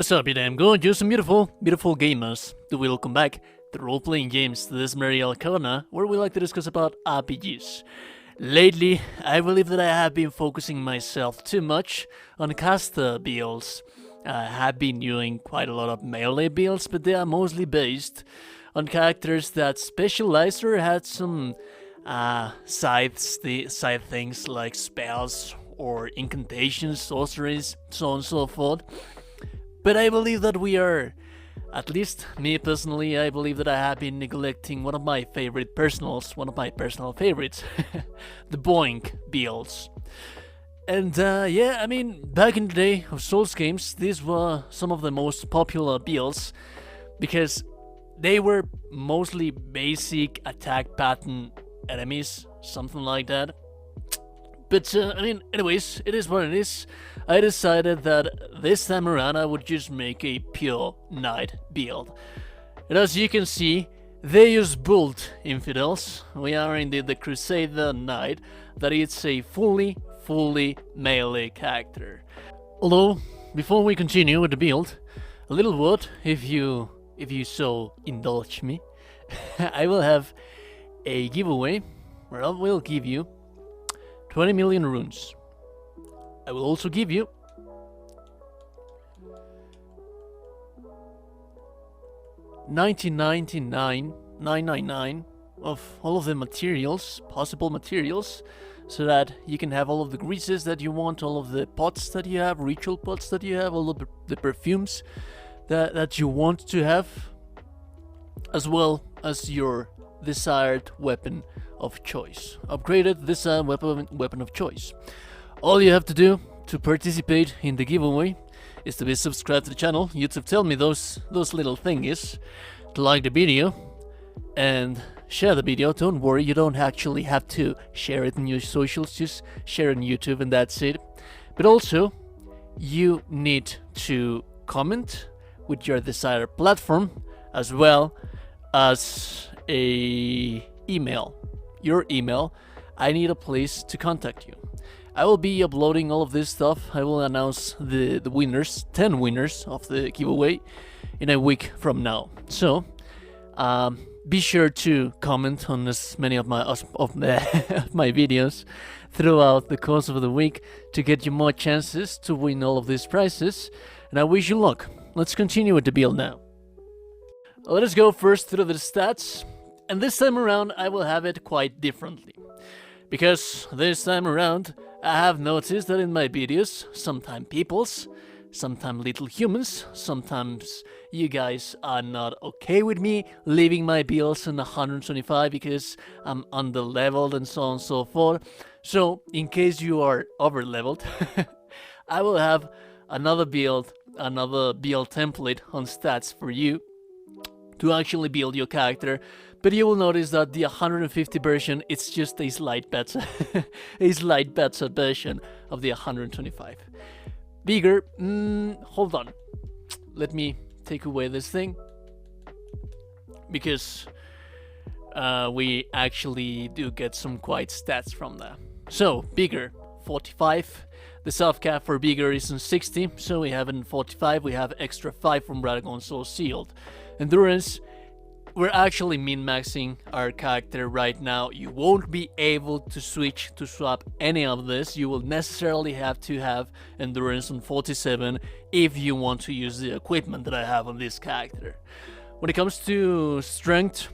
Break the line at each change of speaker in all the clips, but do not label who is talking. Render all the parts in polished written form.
What's up, you damn gorgeous and beautiful gamers? Welcome back to Role-Playing Games, to this Mariel corner, where we like to discuss about RPGs. Lately, I believe that I have been focusing myself too much on caster builds. I have been doing quite a lot of melee builds, but they are mostly based on characters that specialize or had some side things like spells or incantations, sorceries, so on and so forth. But I believe that we are, at least me personally, I believe that I have been neglecting one of my personal favorites, the Boink builds. And yeah, I mean, back in the day of Souls games, these were some of the most popular builds, because they were mostly basic attack pattern enemies, something like that. But, I mean, anyways, it is what it is. I decided that this time around I would just make a pure knight build. And as you can see, they use build infidels. We are indeed the Crusader knight, that is a fully melee character. Although, before we continue with the build, a little word, if you so indulge me. I will have a giveaway where I will give you 20 million runes. I will also give you 999 of all of the materials, possible materials, so that you can have all of the greases that you want, all of the pots that you have, ritual pots that you have, all of the perfumes that you want to have, as well as your desired weapon of choice. Upgraded desired weapon of choice. All you have to do to participate in the giveaway is to be subscribed to the channel. YouTube tell me those little thingies, to like the video and share the video. Don't worry, you don't actually have to share it in your socials, just share it on YouTube and that's it. But also, you need to comment with your desired platform, as well as your email. I need a place to contact you. I will be uploading all of this stuff. I will announce the winners, 10 winners of the giveaway, in a week from now. So be sure to comment on as many of my my videos throughout the course of the week to get you more chances to win all of these prizes. And I wish you luck. Let's continue with the build now. Let us go first through the stats. And this time around, I will have it quite differently. Because this time around, I have noticed that in my videos, sometimes peoples, sometimes little humans, sometimes you guys are not okay with me leaving my builds in 125 because I'm under-leveled and so on and so forth. So, in case you are over-leveled, I will have another build template on stats for you to actually build your character. But you will notice that the 150 version, it's just a slight better, version of the 125. Bigger, hold on. Let me take away this thing, because we actually do get some quite stats from that. So, bigger, 45. The soft cap for bigger is in 60, so we have it in 45. We have extra 5 from Radagon Soul Sealed. Endurance, we're actually min-maxing our character right now. You won't be able to swap any of this. You will necessarily have to have endurance on 47 if you want to use the equipment that I have on this character. When it comes to strength,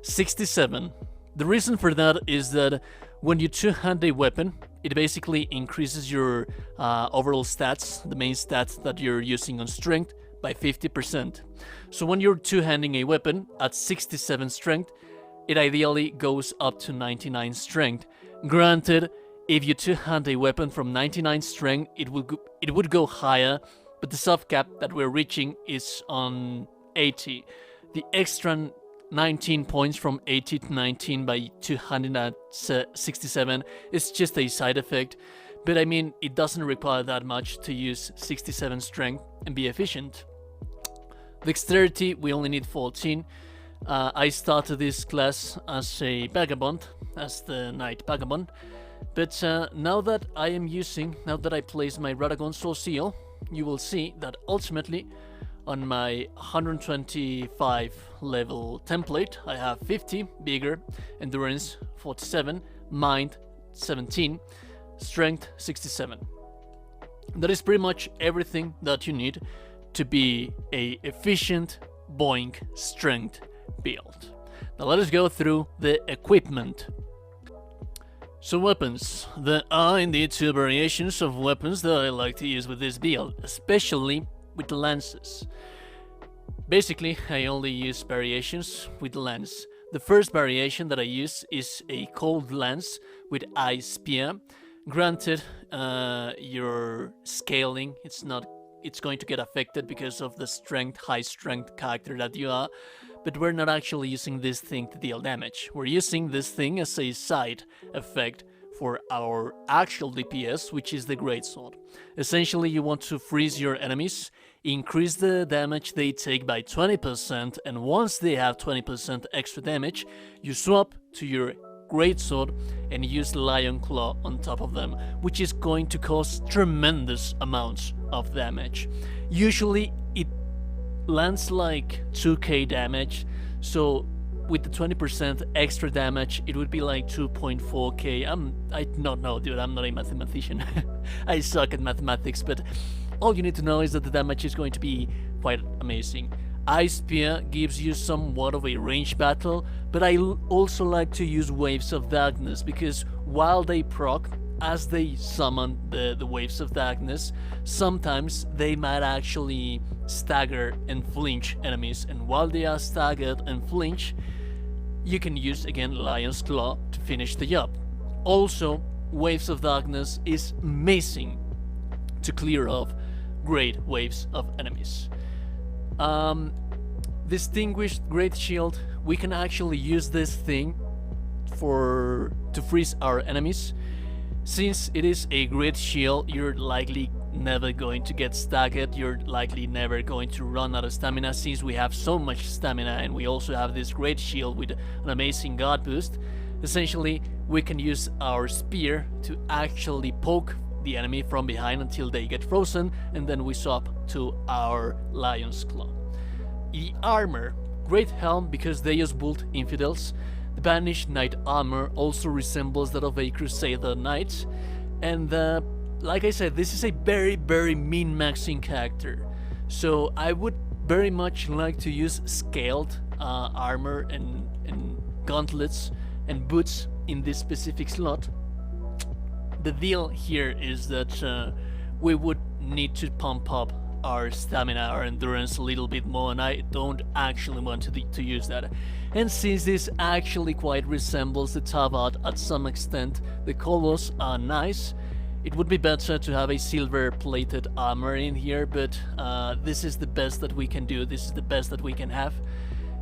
67. The reason for that is that when you two-hand a weapon, it basically increases your overall stats, the main stats that you're using on strength, by 50%. So when you're two-handing a weapon at 67 strength, it ideally goes up to 99 strength. Granted, if you two-hand a weapon from 99 strength, it would go higher, but the soft cap that we're reaching is on 80. The extra 19 points from 80 to 19 by two-handing at 67 is just a side effect. But I mean, it doesn't require that much to use 67 strength and be efficient. Dexterity, we only need 14. I started this class as a vagabond, as the knight vagabond. But now that I place my Radagon Soul Seal, you will see that ultimately On my 125 level template, I have 50, bigger, endurance 47, mind 17, strength 67. That is pretty much everything that you need to be a efficient boink strength build. Now let us go through the equipment. So weapons. There are indeed two variations of weapons that I like to use with this build, especially with the lances. Basically, I only use variations with the lance. The first variation that I use is a cold lance with ice spear. Granted, your scaling, it's going to get affected because of the high strength character that you are, but we're not actually using this thing to deal damage. We're using this thing as a side effect for our actual DPS, which is the Greatsword. Essentially, you want to freeze your enemies, increase the damage they take by 20%, and once they have 20% extra damage, you swap to your Greatsword and use Lion Claw on top of them, which is going to cause tremendous amounts of damage. Usually, it lands like 2k damage, so with the 20% extra damage, it would be like 2.4k. I don't know, dude, I'm not a mathematician. I suck at mathematics, but all you need to know is that the damage is going to be quite amazing. Ice Spear gives you somewhat of a range battle, but I also like to use Waves of Darkness, because while they proc, as they summon the Waves of Darkness, sometimes they might actually stagger and flinch enemies, and while they are staggered and flinch, you can use again Lion's Claw to finish the job. Also, Waves of Darkness is amazing to clear off great waves of enemies. Distinguished Great Shield, we can actually use this thing to freeze our enemies. Since it is a Great Shield, you're likely never going to get staggered, you're likely never going to run out of stamina, since we have so much stamina and we also have this Great Shield with an amazing guard boost. Essentially, we can use our spear to actually poke the enemy from behind until they get frozen, and then we swap to our Lion's Claw. The armor, Great Helm, because they use bolt infidels. The Banished Knight armor also resembles that of a Crusader knight, and like I said, this is a very min-maxing character, so I would very much like to use scaled armor and gauntlets and boots in this specific slot. The deal here is that we would need to pump up our stamina, our endurance a little bit more, and I don't actually want to use that. And since this actually quite resembles the Tabat at some extent, the colors are nice. It would be better to have a silver plated armor in here, but this is the best that we can do, this is the best that we can have.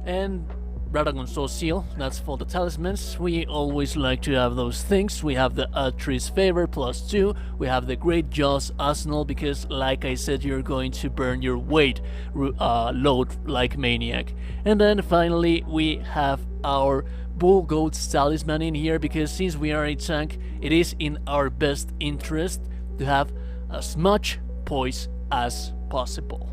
And Radagon Sword Seal, that's for the talismans. We always like to have those things. We have the Artist's Favor +2. We have the Great Jaws Arsenal, because like I said, you're going to burn your weight load like maniac. And then finally we have our Bull Goat's Talisman in here, because since we are a tank, it is in our best interest to have as much poise as possible.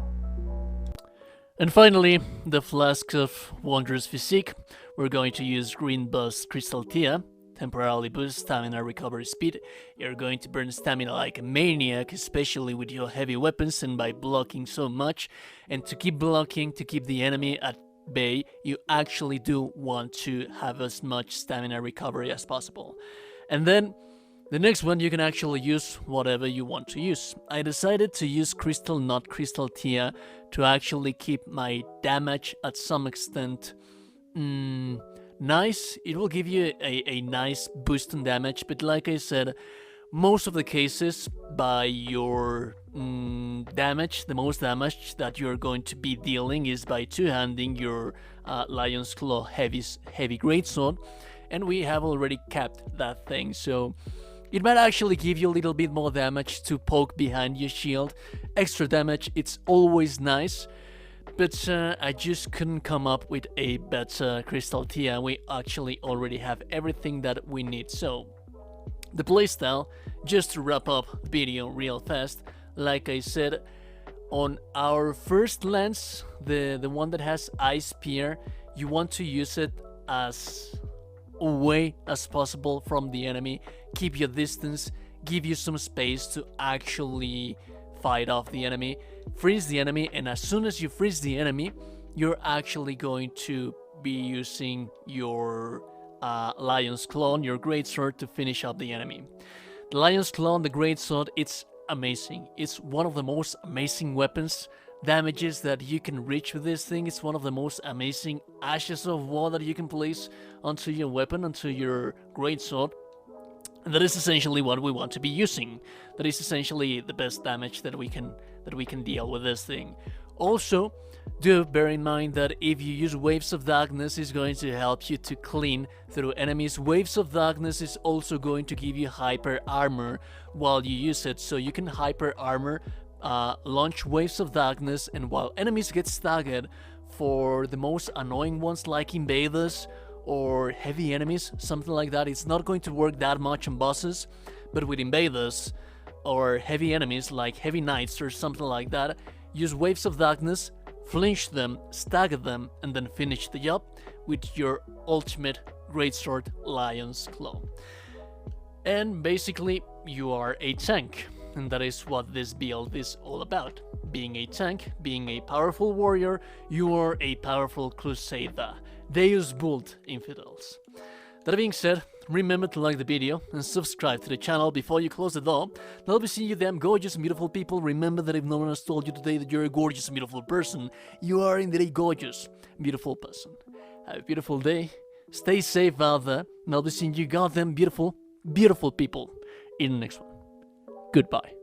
And finally, the Flask of Wondrous Physique. We're going to use Green Buzz Crystal Tear, temporarily boost stamina recovery speed. You're going to burn stamina like a maniac, especially with your heavy weapons and by blocking so much. And to keep blocking, to keep the enemy at bay, you actually do want to have as much stamina recovery as possible. And then the next one, you can actually use whatever you want to use. I decided to use Crystal Knot Crystal Tear to actually keep my damage at some extent nice. It will give you a nice boost in damage, but like I said, most of the cases by your damage, the most damage that you're going to be dealing is by two-handing your Lion's Claw heavy Greatsword, and we have already capped that thing, so it might actually give you a little bit more damage to poke behind your shield. Extra damage, it's always nice, but I just couldn't come up with a better Crystal Tear. We actually already have everything that we need. So, the playstyle, just to wrap up the video real fast, like I said, On our first lance, the one that has Ice Spear, you want to use it as away as possible from the enemy. Keep your distance, give you some space to actually fight off the enemy, freeze the enemy, and as soon as you freeze the enemy, you're actually going to be using your Lion's Claw, your greatsword, to finish up the enemy. The Lion's Claw, the greatsword, it's amazing. It's one of the most amazing weapons damages that you can reach with this thing. It's one of the most amazing ashes of war that you can place onto your weapon, onto your greatsword. And that is essentially what we want to be using. That is essentially the best damage that we can deal with this thing. Also, do bear in mind that if you use Waves of Darkness, it's going to help you to clean through enemies. Waves of Darkness is also going to give you hyper armor while you use it, so you can hyper armor, launch Waves of Darkness, and while enemies get staggered, for the most annoying ones like invaders or heavy enemies, something like that, it's not going to work that much on bosses, but with invaders or heavy enemies like heavy knights or something like that, use Waves of Darkness, flinch them, stagger them, and then finish the job with your ultimate greatsword, Lion's Claw. And basically, you are a tank, and that is what this build is all about. Being a tank, being a powerful warrior, you are a powerful Crusader. Deus Vult, infidels. That being said, remember to like the video and subscribe to the channel before you close the door. I'll be seeing you damn gorgeous and beautiful people. Remember that if no one has told you today that you're a gorgeous and beautiful person, you are indeed a gorgeous, beautiful person. Have a beautiful day, stay safe out there, and I'll be seeing you goddamn beautiful, beautiful people in the next one. Goodbye.